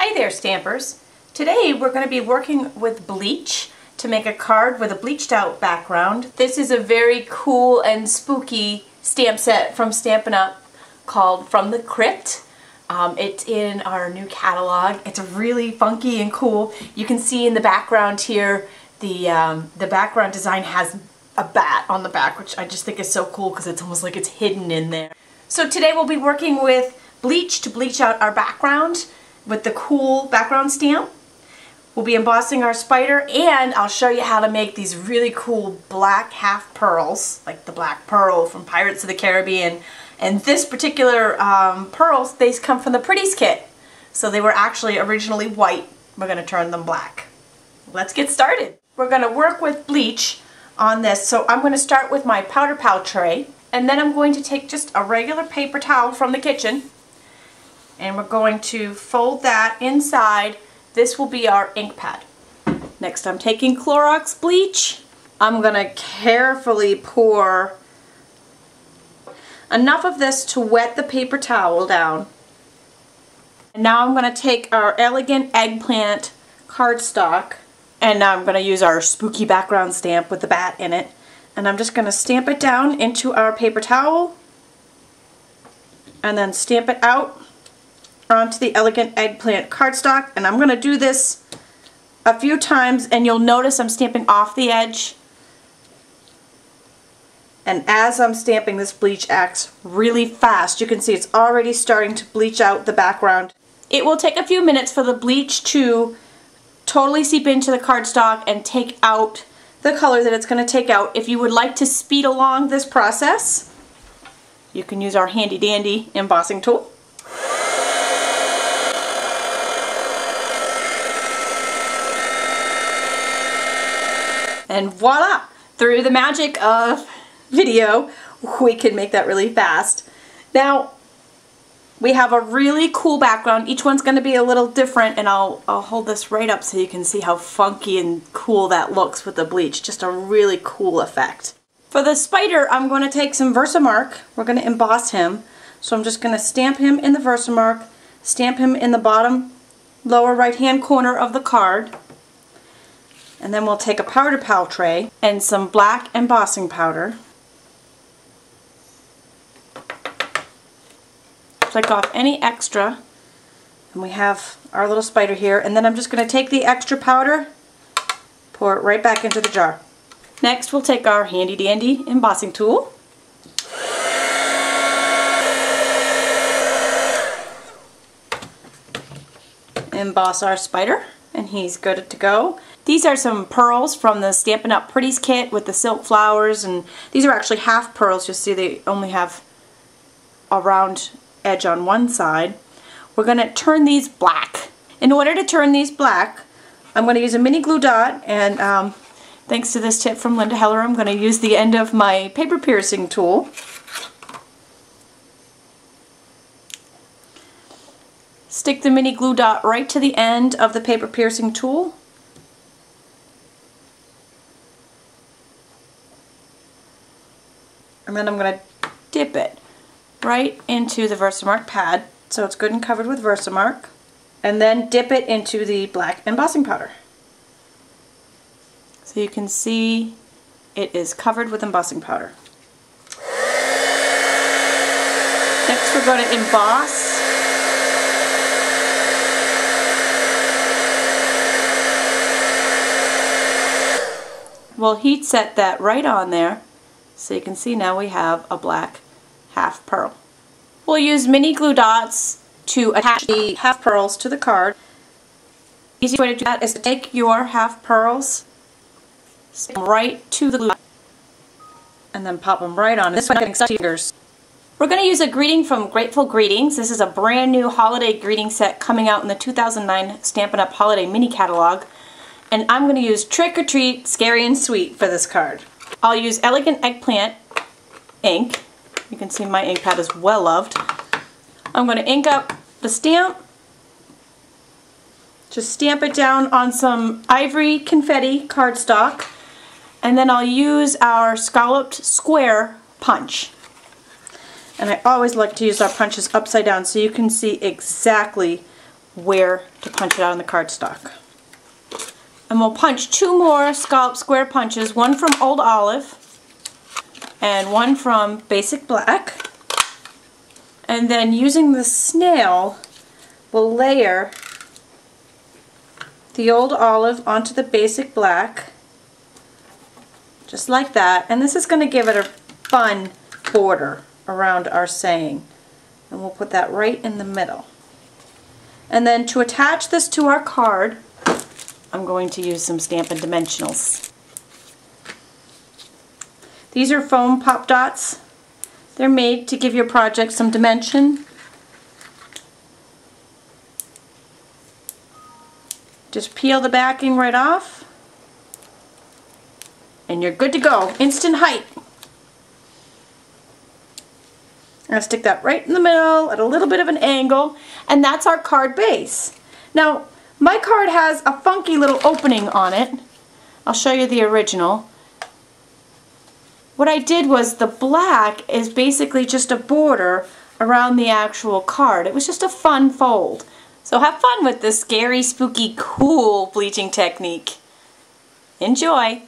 Hi there, Stampers. Today we're going to be working with bleach to make a card with a bleached out background. This is a very cool and spooky stamp set from Stampin' Up! Called From the Crypt. It's in our new catalog. It's really funky and cool. You can see in the background here the background design has a bat on the back, which I just think is so cool because it's almost like it's hidden in there. So today we'll be working with bleach to bleach out our background with the cool background stamp. We'll be embossing our spider, and I'll show you how to make these really cool black half pearls, like the black pearl from Pirates of the Caribbean. And this particular pearls, they come from the Pretties kit. So they were actually originally white. We're going to turn them black. Let's get started. We're going to work with bleach on this. So I'm going to start with my powder pal tray, and then I'm going to take just a regular paper towel from the kitchen, and we're going to fold that inside. This will be our ink pad. Next, I'm taking Clorox bleach. I'm going to carefully pour enough of this to wet the paper towel down. And now I'm going to take our Elegant Eggplant cardstock, and now I'm going to use our spooky background stamp with the bat in it. And I'm just going to stamp it down into our paper towel, and then stamp it out onto the Elegant Eggplant cardstock. And I'm going to do this a few times, and you'll notice I'm stamping off the edge. And as I'm stamping, this bleach acts really fast. You can see it's already starting to bleach out the background. It will take a few minutes for the bleach to totally seep into the cardstock and take out the color that it's going to take out. If you would like to speed along this process, you can use our handy dandy embossing tool. And voila! Through the magic of video, we can make that really fast. Now, we have a really cool background. Each one's going to be a little different, and I'll hold this right up so you can see how funky and cool that looks with the bleach. Just a really cool effect. For the spider, I'm going to take some Versamark. We're going to emboss him. So I'm just going to stamp him in the Versamark, stamp him in the bottom lower right hand corner of the card. And then we'll take a powder pal tray and some black embossing powder. Flick off any extra, and we have our little spider here. And then I'm just going to take the extra powder, pour it right back into the jar. Next, we'll take our handy dandy embossing tool. Emboss our spider, and he's good to go. These are some pearls from the Stampin' Up! Pretties kit with the silk flowers, and these are actually half pearls. You'll see they only have a round edge on one side. We're going to turn these black. In order to turn these black, I'm going to use a mini glue dot, and thanks to this tip from Linda Heller, I'm going to use the end of my paper piercing tool. Stick the mini glue dot right to the end of the paper piercing tool. And then I'm going to dip it right into the Versamark pad, so it's good and covered with Versamark. And then dip it into the black embossing powder. So you can see it is covered with embossing powder. Next we're going to emboss. We'll heat set that right on there. So you can see now we have a black half pearl. We'll use mini glue dots to attach the half pearls to the card. The easiest way to do that is to take your half pearls, stick them right to the glue dot, and then pop them right on. This way, not getting stuck to your fingers. We're going to use a greeting from Grateful Greetings. This is a brand new holiday greeting set coming out in the 2009 Stampin' Up! Holiday mini catalog. And I'm going to use Trick or Treat, Scary and Sweet for this card. I'll use Elegant Eggplant ink. You can see my ink pad is well loved. I'm going to ink up the stamp. Just stamp it down on some ivory confetti cardstock. And then I'll use our scalloped square punch. And I always like to use our punches upside down so you can see exactly where to punch it out on the cardstock. And we'll punch 2 more scallop square punches, one from Old Olive and one from Basic Black. And then using the snail, we'll layer the Old Olive onto the Basic Black, just like that. And this is going to give it a fun border around our saying. And we'll put that right in the middle. And then to attach this to our card, I'm going to use some Stampin' Dimensionals. These are foam pop dots. They're made to give your project some dimension. Just peel the backing right off, and you're good to go. Instant height. I'm going to stick that right in the middle at a little bit of an angle, and that's our card base. Now, my card has a funky little opening on it. I'll show you the original. What I did was the black is basically just a border around the actual card. It was just a fun fold. So have fun with this scary, spooky, cool bleaching technique. Enjoy!